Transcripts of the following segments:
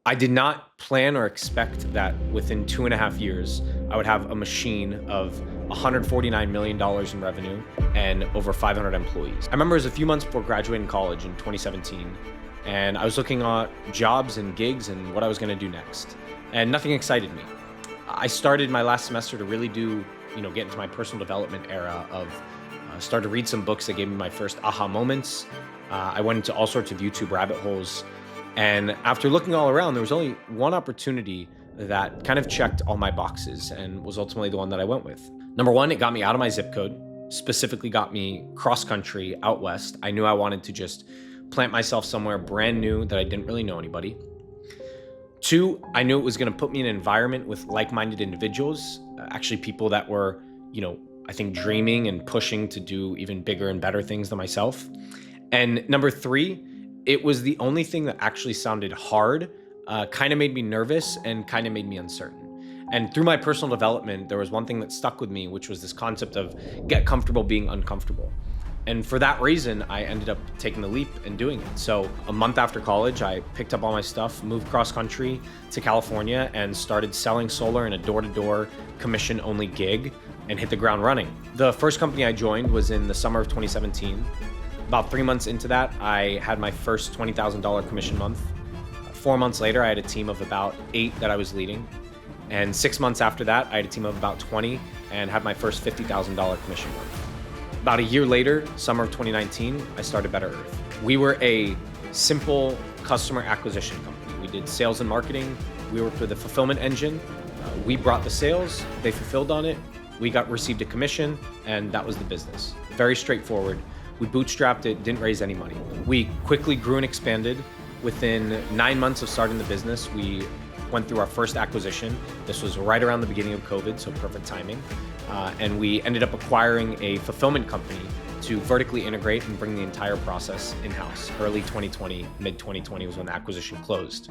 I did not plan or expect that within 2.5 years, I would have a machine of $149 million in revenue and over 500 employees. I remember it was a few months before graduating college in 2017, and I was looking at jobs and gigs and what I was going to do next, and nothing excited me. I started my last semester to really get into my personal development era of start to read some books that gave me my first aha moments. I went into all sorts of YouTube rabbit holes. And after looking all around, there was only one opportunity that kind of checked all my boxes and was ultimately the one that I went with. Number one, it got me out of my zip code, specifically got me cross country out west. I knew I wanted to just plant myself somewhere brand new that I didn't really know anybody. Two, I knew it was going to put me in an environment with like-minded individuals, actually people that were, I think dreaming and pushing to do even bigger and better things than myself. And number three, it was the only thing that actually sounded hard, kind of made me nervous and kind of made me uncertain. And through my personal development, there was one thing that stuck with me, which was this concept of get comfortable being uncomfortable. And for that reason, I ended up taking the leap and doing it. So a month after college, I picked up all my stuff, moved cross country to California, and started selling solar in a door-to-door commission-only gig and hit the ground running. The first company I joined was in the summer of 2017. About 3 months into that, I had my first $20,000 commission month. 4 months later, I had a team of about 8 that I was leading. And 6 months after that, I had a team of about 20 and had my first $50,000 commission month. About a year later, summer of 2019, I started Better Earth. We were a simple customer acquisition company. We did sales and marketing. We worked with a fulfillment engine. We brought the sales, they fulfilled on it. We received a commission, and that was the business. Very straightforward. We bootstrapped it, didn't raise any money. We quickly grew and expanded. Within 9 months of starting the business, we went through our first acquisition. This was right around the beginning of COVID, so perfect timing. And we ended up acquiring a fulfillment company to vertically integrate and bring the entire process in-house. Early 2020, mid 2020 was when the acquisition closed.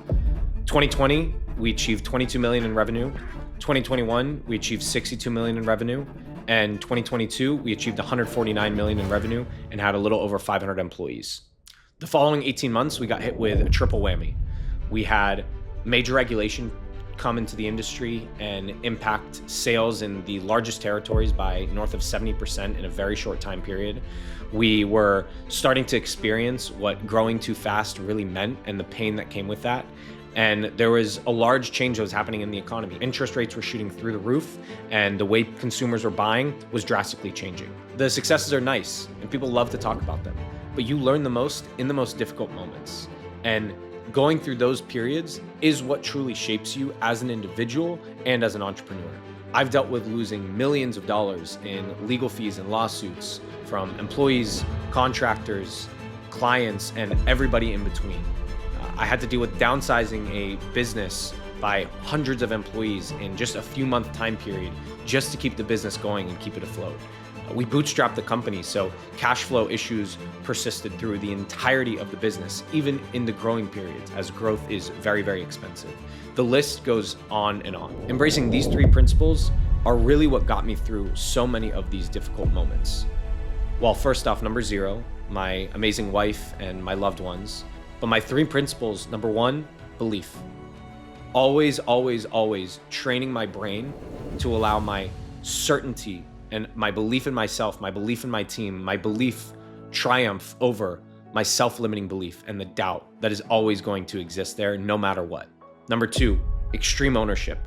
2020, we achieved 22 million in revenue. 2021, we achieved 62 million in revenue. And 2022, we achieved 149 million in revenue and had a little over 500 employees. The following 18 months, we got hit with a triple whammy. We had major regulation come into the industry and impact sales in the largest territories by north of 70% in a very short time period. We were starting to experience what growing too fast really meant and the pain that came with that. And there was a large change that was happening in the economy. Interest rates were shooting through the roof, and the way consumers were buying was drastically changing. The successes are nice, and people love to talk about them, but you learn the most in the most difficult moments. And going through those periods is what truly shapes you as an individual and as an entrepreneur. I've dealt with losing millions of dollars in legal fees and lawsuits from employees, contractors, clients, and everybody in between. I had to deal with downsizing a business by hundreds of employees in just a few month time period just to keep the business going and keep it afloat. We bootstrapped the company, so cash flow issues persisted through the entirety of the business, even in the growing periods, as growth is very, very expensive. The list goes on and on. Embracing these 3 principles are really what got me through so many of these difficult moments. Well, first off, number 0, my amazing wife and my loved ones. But my 3 principles, number 1, belief. Always, always, always training my brain to allow my certainty and my belief in myself, my belief in my team, my belief triumph over my self-limiting belief and the doubt that is always going to exist there no matter what. Number 2, extreme ownership.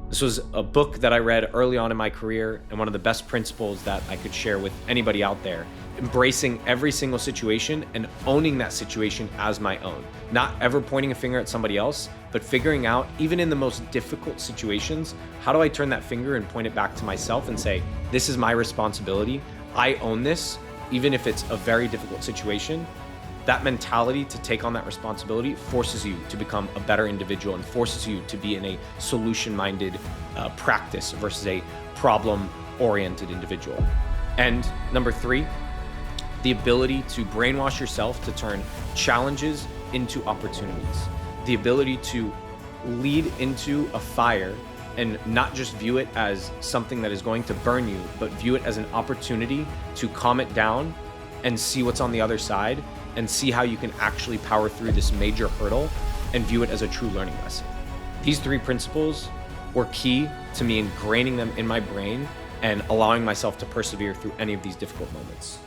This was a book that I read early on in my career and one of the best principles that I could share with anybody out there. Embracing every single situation and owning that situation as my own. Not ever pointing a finger at somebody else, but figuring out, even in the most difficult situations, how do I turn that finger and point it back to myself and say, this is my responsibility. I own this, even if it's a very difficult situation. That mentality to take on that responsibility forces you to become a better individual and forces you to be in a solution-minded practice versus a problem-oriented individual. And number 3, the ability to brainwash yourself to turn challenges into opportunities. The ability to lead into a fire and not just view it as something that is going to burn you, but view it as an opportunity to calm it down and see what's on the other side and see how you can actually power through this major hurdle and view it as a true learning lesson. These 3 principles were key to me ingraining them in my brain and allowing myself to persevere through any of these difficult moments.